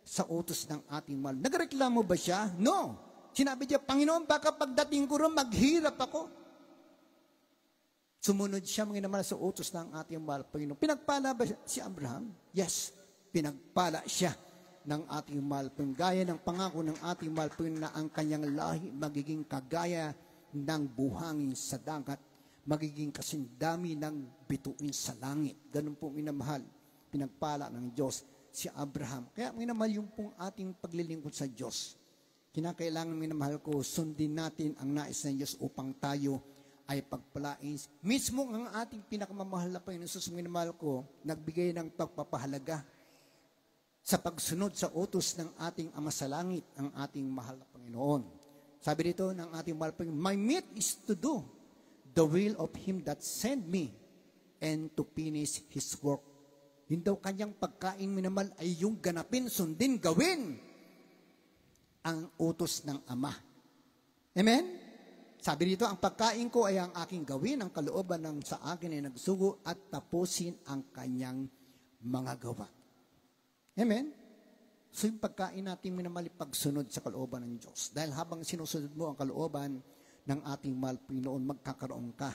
[SPEAKER 1] sa utos ng ating mahal. Nagreklamo ba siya? No. Sinabi niya, Panginoon, baka pagdating ko rin, maghirap ako. Sumunod siya mga naman sa utos ng ating mahal Panginoon. Pinagpala ba si Abraham? Yes, pinagpala siya ng ating mahal Panginoon. Gaya ng pangako ng ating mahal Panginoon na ang kanyang lahi magiging kagaya ng buhangin sa dagat, magiging kasindami ng bituin sa langit. Ganun po minamahal, pinagpala ng Diyos si Abraham. Kaya minamahal yung pong ating paglilingkod sa Diyos. Kinakailangan minamahal ko, sundin natin ang nais ng Diyos upang tayo ay pagpalain. Mismo ang ating pinakamamahal na Panginoon Jesus, minamahal ko, nagbigay ng pagpapahalaga sa pagsunod sa utos ng ating Ama sa Langit, ang ating mahal na Panginoon. Sabi dito ng ating mahal na Panginoon, my meat is to do the will of Him that sent me and to finish His work Yung daw kanyang pagkain minamahal ay yung ganapin, sundin, gawin ang utos ng Ama. Amen? Sabi dito, ang pagkain ko ay ang aking gawin, ang kalooban ng sa akin ay nagsugo at tapusin ang kanyang mga gawa. Amen? So yung pagkain natin minamahal, pagsunod sa kalooban ng Diyos. Dahil habang sinusunod mo ang kalooban ng ating mahal Panginoon, magkakaroon ka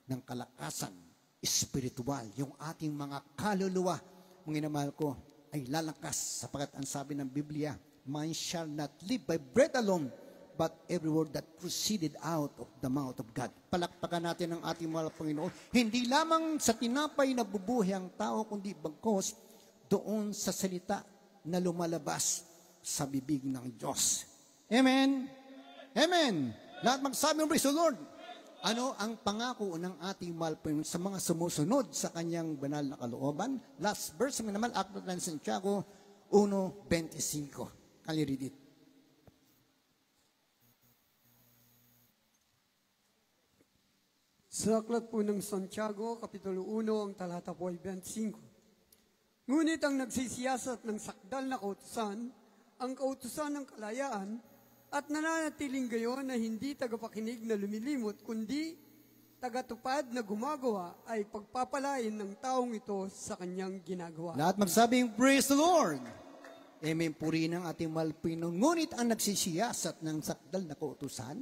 [SPEAKER 1] ng kalakasan espiritual. Yung ating mga kaluluwa, mga minamahal ko, ay lalakas sapagkat ang sabi ng Biblia, man shall not live by bread alone, but every word that proceeded out of the mouth of God. Palakpakan natin ang ating mahal Panginoon. Hindi lamang sa tinapay na bubuhay ang tao, kundi bagkos doon sa salita na lumalabas sa bibig ng Diyos. Amen? Amen! Lahat magsabi ng praise the Lord. Ano ang pangako ng ating mahal Panginoon sa mga sumusunod sa kanyang banal na kalooban? Last verse naman, Aklat ng Santiago 1:25. Can you read it?
[SPEAKER 8] Sa aklat po ng Santiago, Kapitulo 1, ang talata po ay 25. Ngunit ang nagsisiyasat ng sakdal na kautusan, ang kautusan ng kalayaan, at nananatiling gayon na hindi tagapakinig na lumilimot, kundi tagatupad na gumagawa ay pagpapalain ng taong ito sa kanyang ginagawa.
[SPEAKER 1] Lahat magsabing, praise the Lord! Amen, purihin ang ating mahal Panginoon. Ngunit ang nagsisiyasat ng sakdal na kautusan,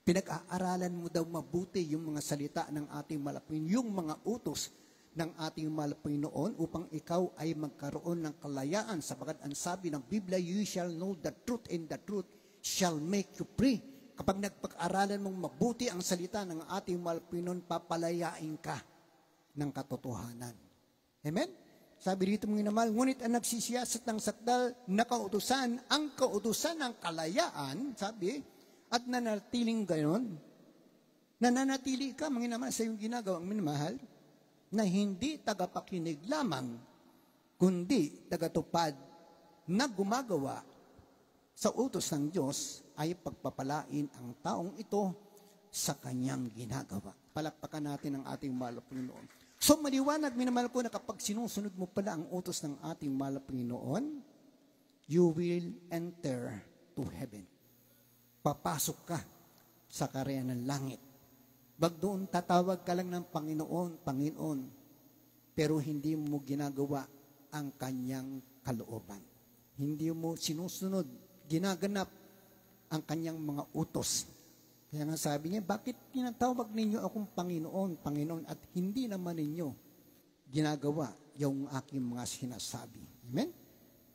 [SPEAKER 1] pinag-aaralan mo daw mabuti yung mga salita ng ating mahal Panginoon, yung mga utos ng ating mahal Panginoon upang ikaw ay magkaroon ng kalayaan sapagkat ang sabi ng Biblia, you shall know the truth and the truth shall make you free. Kapag nagpag-aralan mong mabuti ang salita ng ating mahal Panginoon, papalayain ka ng katotohanan. Amen? Sabi dito mga minamahal, ngunit ang nagsisiyasat ng sakdal na kautusan, ang kautusan ng kalayaan, sabi, at nanatiling gayon, nananatili ka mga minamahal sa iyong ginagawang minamahal, na hindi tagapakinig lamang, kundi tagatupad na gumagawa sa utos ng Diyos ay pagpapalain ang taong ito sa kanyang ginagawa. Palakpakan natin ang ating mahal na Panginoon. So maliwanag, minamahal ko, na kapag sinusunod mo pala ang utos ng ating mahal na Panginoon, you will enter to heaven. Papasok ka sa karya ng langit. Bag doon tatawag ka lang ng Panginoon, Panginoon, pero hindi mo ginagawa ang kanyang kalooban. Hindi mo sinusunod, ginaganap ang kanyang mga utos. Kaya nga sabi niya, bakit tinatawag ninyo akong Panginoon, Panginoon, at hindi naman ninyo ginagawa yung aking mga sinasabi. Amen?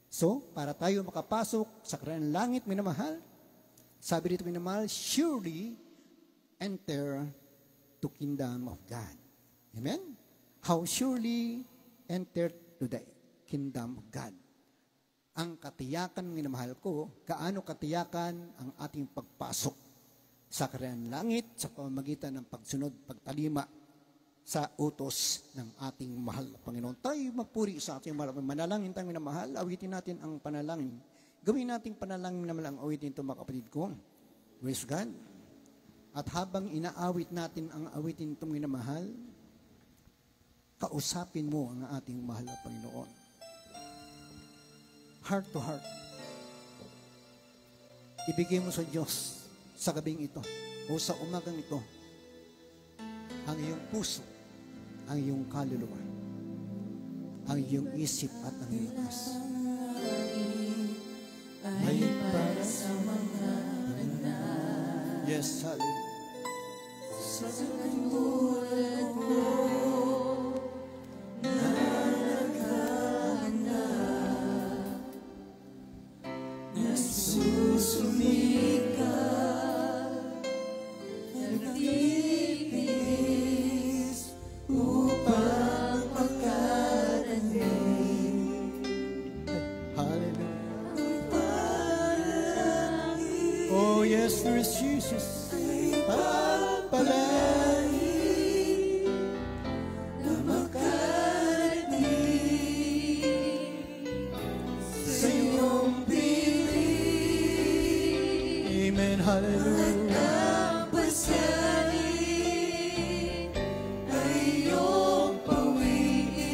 [SPEAKER 1] So, para tayo makapasok sa karayang langit, minamahal, sabi dito minamahal, surely enter to kingdom of God. Amen? How surely enter to the kingdom of God. Ang katiyakan, minamahal ko, gaano katiyakan ang ating pagpasok sa karayang langit sa pamamagitan ng pagsunod, pagtalima sa utos ng ating mahal na Panginoon. Tayo magpuri sa ating mahal. Manalangin tayo minamahal, awitin natin ang panalangin. Gawin natin panalangin naman ang awitin ito, mga kapatid ko. Praise God. At habang inaawit natin ang awitin itong minamahal, kausapin mo ang ating mahal na Panginoon. Heart to heart. Ibigay mo sa Diyos sa gabing ito o sa umagang ito ang iyong puso, ang iyong kaluluwa, ang iyong isip at ang iyong puso. Ay para sa mga anak. Yes, hallelujah. Sa katulad mo na naghahanap, nagsusumikap, nagtitiis upang pagkarating. Hallelujah. Oh yes, there is Jesus. Pagpalain na makarating sa iyong piling. Amen, hallelujah. At ang pasanin ay iyong pawiin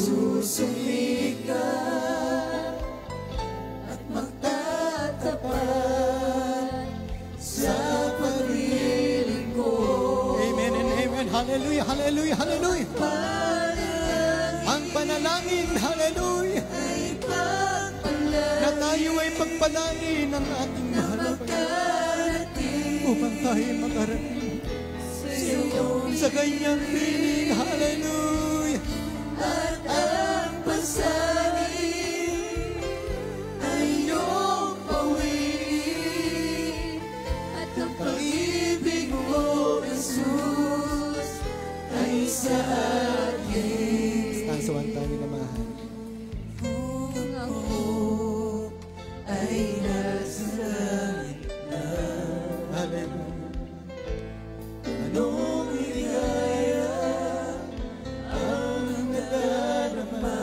[SPEAKER 9] susumikat at magtatapat sa paglilingkod.
[SPEAKER 1] Amen and amen. Hallelujah, hallelujah, hallelujah. Ang panalangin, hallelujah, na tayo ay pagpalain ng ating mahal na Panginoon upang tayo makarating sa kanyang piling, hallelujah.
[SPEAKER 9] At ang pasanin ay iyong pawin, at ang pag-ibig mo, Jesus, ay sa akin.
[SPEAKER 1] Stanza 1 tayo na mahal.
[SPEAKER 9] Kung ako ay nasa langit na,
[SPEAKER 1] Hallelujah.
[SPEAKER 9] anong ligaya ang nadarama?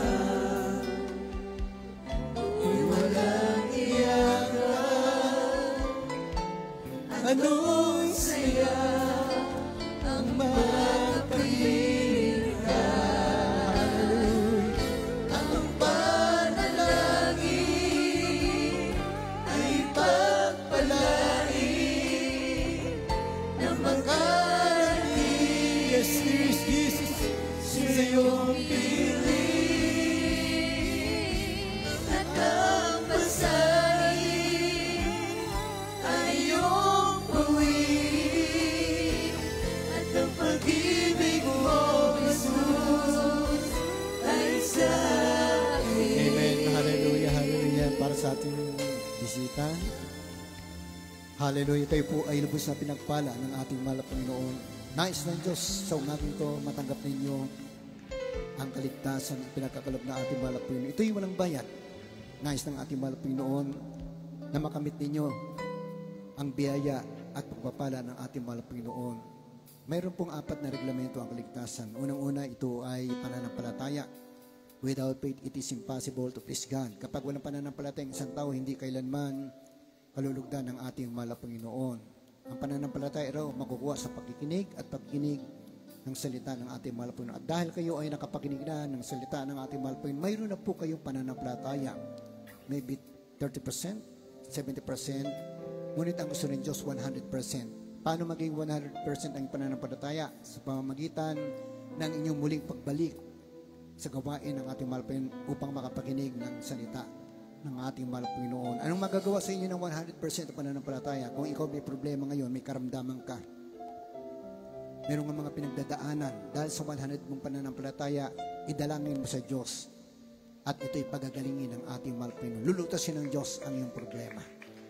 [SPEAKER 9] Kung walang iyakan, anong saya ang makapiling ka? Ang panalangin ay pagpalain na makarating
[SPEAKER 1] Yes, yes, Jesus.
[SPEAKER 9] sa iyong piling. At ang pasanin ay iyong pawin, at ang pag-ibig mo, Jesus, ay sa akin.
[SPEAKER 1] Amen. Hallelujah, hallelujah. Para sa ating bisita. Hallelujah. Kayo po ay lubos na pinagpala ng ating mahal na Panginoon. Nais ng Diyos sa umating to, matanggap ninyo ang kaligtasan at pinagkakalob na ating mahal na Panginoon. Ito'y walang bayad. Nais ng ating mahal na Panginoon na makamit ninyo ang biyaya at pagpapala ng ating mahal na Panginoon. Mayroon pong 4 na reglamento ang kaligtasan. Unang-una, ito ay pananampalataya. Without faith, it is impossible to please God. Kapag walang pananampalataya ang isang tao, hindi kailanman kalulugdan ng ating mahal na Panginoon. Ang pananampalataya raw makukuha sa pakikinig at pagkinig ng salita ng ating mahal na Panginoon. At dahil kayo ay nakapakinig na ng salita ng ating mahal na Panginoon, mayroon na po kayong pananampalataya. Maybe 30%, 70%, ngunit ang gusto ng Diyos 100%. Paano maging 100% ang pananampalataya? Sa pamamagitan ng inyong muling pagbalik sa gawain ng ating mahal na Panginoon upang makapakinig ng salita ng ating mahal na Panginoon. Anong magagawa sa inyo ng 100% pananampalataya? Kung ikaw may problema ngayon, may karamdaman ka, meron nga mga pinagdadaanan, dahil sa 100 mong pananampalataya, idalangin mo sa Diyos at ito'y pagagalingin ng ating mahal na Panginoon. Lulutasin ng Diyos ang iyong problema.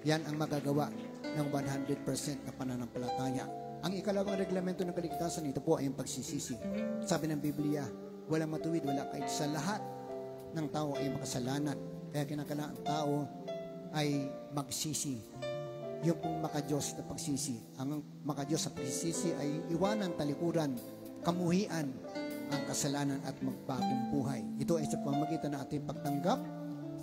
[SPEAKER 1] Yan ang magagawa ng 100% na pananampalataya. Ang ikalawang reglamento ng kaligtasan, ito po ay ang pagsisisi. Sabi ng Biblia, walang matuwid, wala kahit sa lahat ng tao ay makasalanan. Kaya kinakailangan ang tao ay magsisi. Yung pong makadiyos na pagsisi. Ang makadiyos sa pagsisisi ay iwanan, talikuran, kamuhian ang kasalanan at magbagong buhay. Ito ay sa pamamagitan ng ating pagtanggap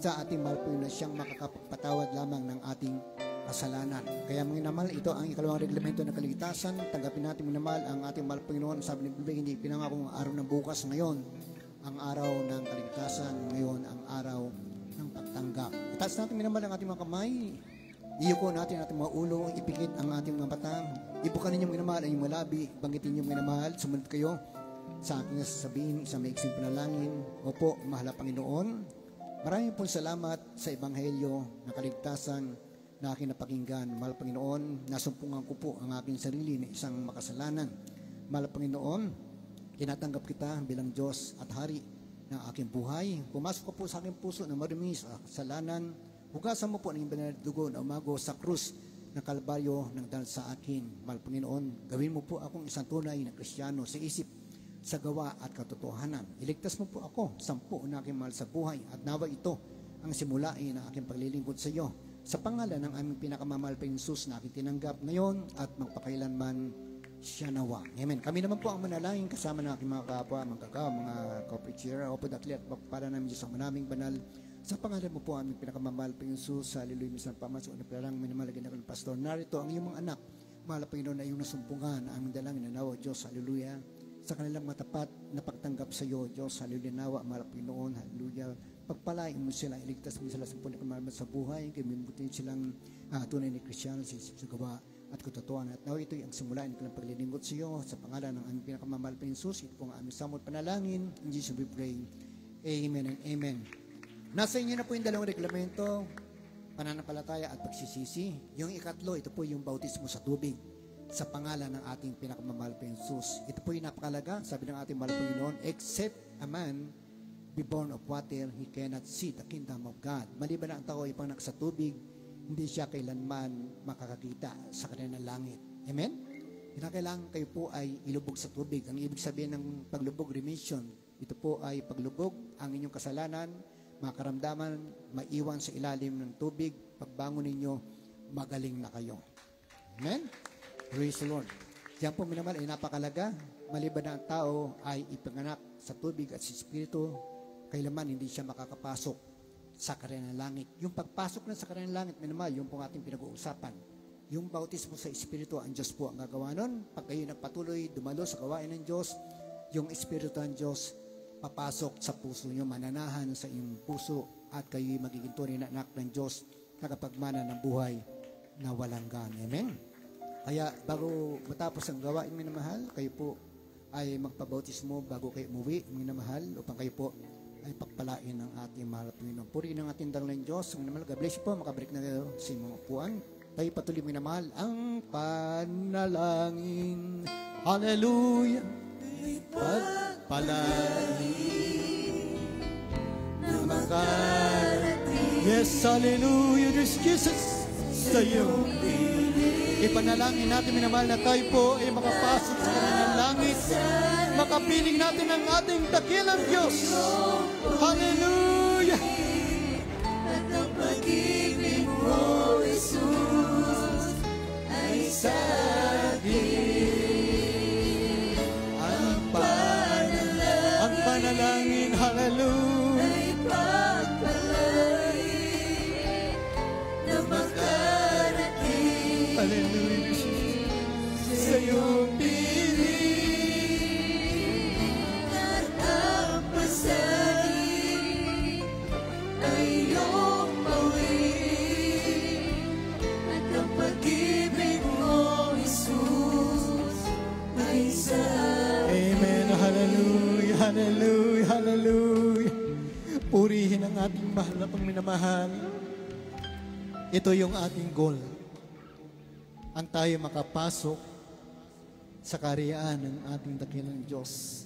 [SPEAKER 1] sa ating mahal po na siyang makakapagpatawad lamang ng ating kasalanan. Kaya mga minamahal, ito ang ikalawang reglamento ng kaligtasan. Tanggapin natin minamahal ang ating mahal Panginoon. Sabi ng Biblia, hindi pinangako ang araw ng bukas ngayon. Ang araw ng kaligtasan ngayon, ang araw ng pagtanggap. Itaas natin minamahal ang ating mga kamay. Iyuko natin ang ating mga ulo, ipikit ang ating mga batang. Ibukan ninyo minamahal ang inyong malabi. Banggitin ninyo minamahal. Sumunod kayo sa aking nasasabihin, sa maiksing panalangin. Opo, mahal na Panginoon. Maraming pong salamat sa Ebanghelyo na kaligtasan na aking napakinggan. Mahal Panginoon, nasumpungan ko po ang aking sarili na isang makasalanan. Mahal Panginoon, tinatanggap kita bilang Diyos at Hari ng aking buhay. Pumasok ko po sa aking puso na marumi sa kasalanan. Hugasan mo po ang banal na dugo na umago sa krus na Kalbaryo ng dahil sa akin. Mahal Panginoon, gawin mo po akong isang tunay na Kristiyano sa isip, sa gawa at katotohanan. Iligtas mo po ako, 10 na aking mahal sa buhay, at nawa ito ang simulain ng aking paglilingkod sa iyo. Sa pangalan ng aming pinakamamahal pa Jesus na aking tinanggap ngayon at magpakailanman siya nawa. Amen. Kami naman po ang manalangin kasama ng aking mga kapwa, mga kakao, mga corporate chair, o podakli at pagpapala namin Diyos ang manaming banal. Sa pangalan mo po aming pinakamamahal pa Jesus, hallelujah, minsan pamasok na palang minamalagin ako ng pastor. Narito ang iyong mga anak, mahal na Panginoon na iyong nasumpungan, aming dalangin na nawa Diyos, hallelujah. sa kanilang matapat na pagtanggap sa iyo, Diyos. Hallelujah, nawa, mahal Panginoon. Hallelujah. Pagpalain mo sila, iligtas mo sila sa punong sa buhay, kimimutin silang tunay ni Kristiyan sa gawa at katotohanan. At nawa ito'y ang simulain ko ng paglilingkod sa iyo sa pangalan ng aming pinakamamahal pa Jesus. Ito po ang aming samot panalangin. In Jesus we pray. Amen and amen. Nasa inyo na po yung dalawang reglamento, pananampalataya at pagsisisi. Yung ikatlo, ito po yung bautismo sa tubig sa pangalan ng ating pinakamamahal pa Jesus. Ito po yung napakalaga, sabi ng ating mahal Panginoon, except a man be born of water, he cannot see the kingdom of God. Maliban na ang tao ay pang sa tubig, hindi siya kailanman makakakita sa kanilang langit. Amen? Kinakailangan kayo po ay ilubog sa tubig. Ang ibig sabihin ng paglubog, remission. Ito po ay paglubog ang inyong kasalanan, mga karamdaman, maiwan sa ilalim ng tubig. Pagbangon ninyo, magaling na kayo. Amen? Praise the Lord. Diyan po minamahal ay napakalaga. Maliban na ang tao ay ipanganak sa tubig at sa Espiritu, kailanman hindi siya makakapasok sa kanilang langit. Yung pagpasok na sa kanilang langit, minamahal, yung pong ating pinag-uusapan. Yung bautismo sa Espiritu, ang Diyos po ang gagawa nun. Pag kayo nagpatuloy, dumalo sa gawain ng Diyos, yung Espiritu ng Diyos, papasok sa puso nyo, mananahan sa inyong puso, at kayo'y magiging tunay na anak ng Diyos, nakapagmana ng buhay na walang gan. Amen? Kaya bago matapos ang gawain, minamahal, kayo po ay magpabautismo bago kayo umuwi, minamahal, upang kayo po ay pagpalain ng ating mahal at Panginoon. Purihin ang ating dalang ng Diyos. Minamahal, God bless you po. Makabalik na kayo sa inyong upuan. Tayo patuloy minamahal ang panalangin. Hallelujah! Pagpalain na makarating. Yes, hallelujah, this Jesus sa iyong ipanalangin natin, minamahal, na tayo po ay makapasok sa kanilang langit. Makapiling natin ang ating dakilang Diyos. Hallelujah!
[SPEAKER 9] At ang pag-ibig mo, Jesus, ay sa akin.
[SPEAKER 1] Ang panalangin, hallelujah,
[SPEAKER 9] ay pagpalain na makarating.
[SPEAKER 1] hallelujah, sa iyong
[SPEAKER 9] At ang pasanin ay iyong bawiin. At ang pag-ibig mo, Jesus, ay sa
[SPEAKER 1] Amen. Hallelujah, hallelujah, hallelujah. Purihin ang ating mahal na pangminamahal. Ito yung ating goal. Ang tayo makapasok sa karyaan ng ating dakilang Diyos.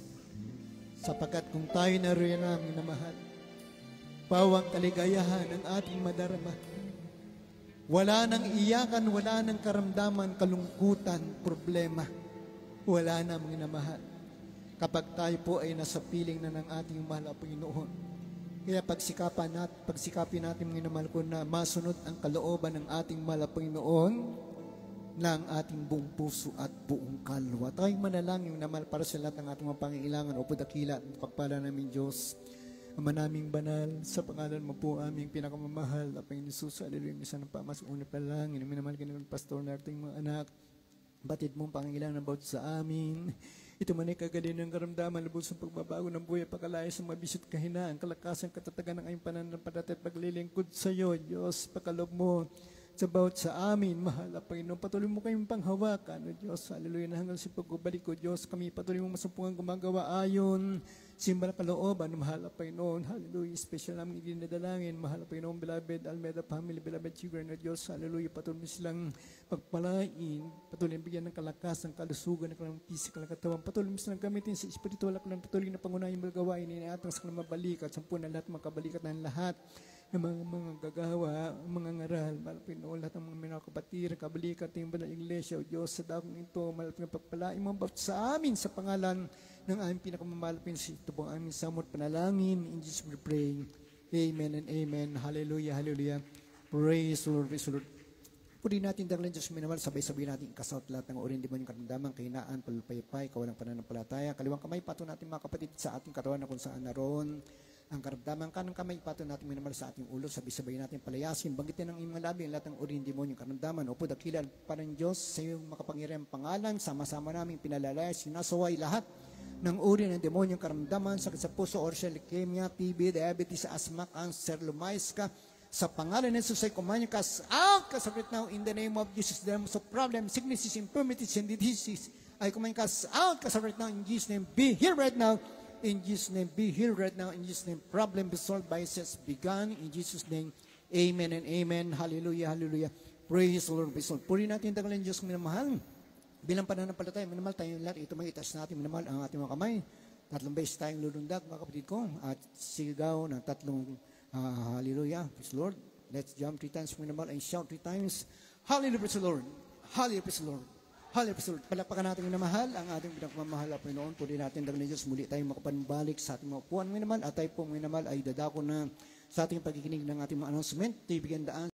[SPEAKER 1] Sapagkat kung tayo naroon na minamahal, bawang kaligayahan ng ating madarama. Wala nang iyakan, wala nang karamdaman, kalungkutan, problema. Wala na minamahal. Kapag tayo po ay nasa piling na ng ating mahal na Panginoon. Kaya pagsikapin natin minamahal ko na masunod ang kalooban ng ating mahal na Panginoon ng ating buong puso at buong kalwa. Tayong manalangin minamahal para sa lahat ng ating mga pangailangan o dakila at pagpala namin Diyos. Ama naming banal, sa pangalan mo po aming pinakamamahal na Panginoon Jesus. Hallelujah. Isa ng pamas una pa lang. Minamahal ka ng pastor na ating mga anak. Batid mong pangailangan about sa amin. Ito man ay kagaling ng karamdaman, lubos sa pagbabago ng buhay, pagkalaya sa mga bisyo at kahinaan, kalakasan, katatagan ng ayong pananampalataya at paglilingkod sa iyo, Diyos, pagkalob mo sa bawat sa amin, mahal na Panginoon. Patuloy mo kayong panghawakan, O Diyos. Hallelujah, na hanggang sa pagbabalik ko, Diyos, kami patuloy mo masumpungan gumagawa ayon simba na kalooban, mahal na Panginoon. Hallelujah, special namin idinadalangin, mahal na Panginoon, beloved Almeida family, beloved children, O Diyos. Hallelujah, patuloy mo silang pagpalain, patuloy bigyan ng kalakasan, kalusugan, ng kanilang physical na katawan, patuloy mo silang gamitin sa spiritual at patuloy na pangunahin mga gawain, iniatang sa kanilang mabalikat, sampu na lahat, makabalikat ng lahat, ng mga gagawa, mga ngaral, mahal Panginoon, lahat ng mga minakapatid, kabalikat ng banal iglesia, O Diyos, sa dakong ito, mahal Panginoon, pagpalain mo sa amin sa pangalan ng aming pinakamamahal Panginoon. Ito po ang aming samot panalangin. In Jesus we pray. Amen and amen. Hallelujah, hallelujah. Praise the Lord, praise the Lord. Puri natin dahil Diyos minamahal, sabay-sabay natin ikasawat lahat ng orin, di ba yung karamdaman, kahinaan, palupaypay, kawalang pananampalataya, kaliwang kamay, pato natin mga kapatid sa ating katawan na kung saan naroon ang karamdaman, kanang kamay, pato natin minamahal sa ating ulo, sabay-sabay natin palayasin, banggitin ng iyong labi, lahat ng orin, di mo yung karamdaman, opo, dakilan pa ng Diyos, sa iyong makapangyarihang pangalan, sama-sama namin pinalalaya, sinasaway lahat ng uri ng demonyong karamdaman, sakit sa puso, or leukemia, TB, diabetes, asthma, cancer, lumayas ka. Sa pangalan ng Jesus ay command you cast out, cast out right now in the name of Jesus. The demons of problems, sicknesses, infirmities, and diseases. I command you cast out, cast out right now in Jesus' name. Be healed right now. In Jesus' name, be healed right now. In Jesus' name, problem be solved by Jesus begun. In Jesus' name, amen and amen. Hallelujah, hallelujah. Praise the Lord. Praise the Lord. Purihin natin ang Diyos minamahal. Bilang pananampalataya, minamahal tayong lahat. Ito mag-itaas natin, minamahal ang ating mga kamay. 3 beses tayong lulundag, mga kapatid ko. At sigaw ng 3 hallelujah. Praise the Lord. Let's jump 3 times, minamahal, and shout 3 times. Hallelujah, praise the Lord. Hallelujah, praise the Lord. Hallelujah, praise the Lord. Palakpakan natin minamahal ang ating pinagmamahal at Panginoon. Purihin natin ang Diyos. Muli tayong makapanbalik sa ating mga upuan minamahal. At tayo po minamahal ay dadako na sa ating pagkikinig ng ating mga announcement. Ibigyan daan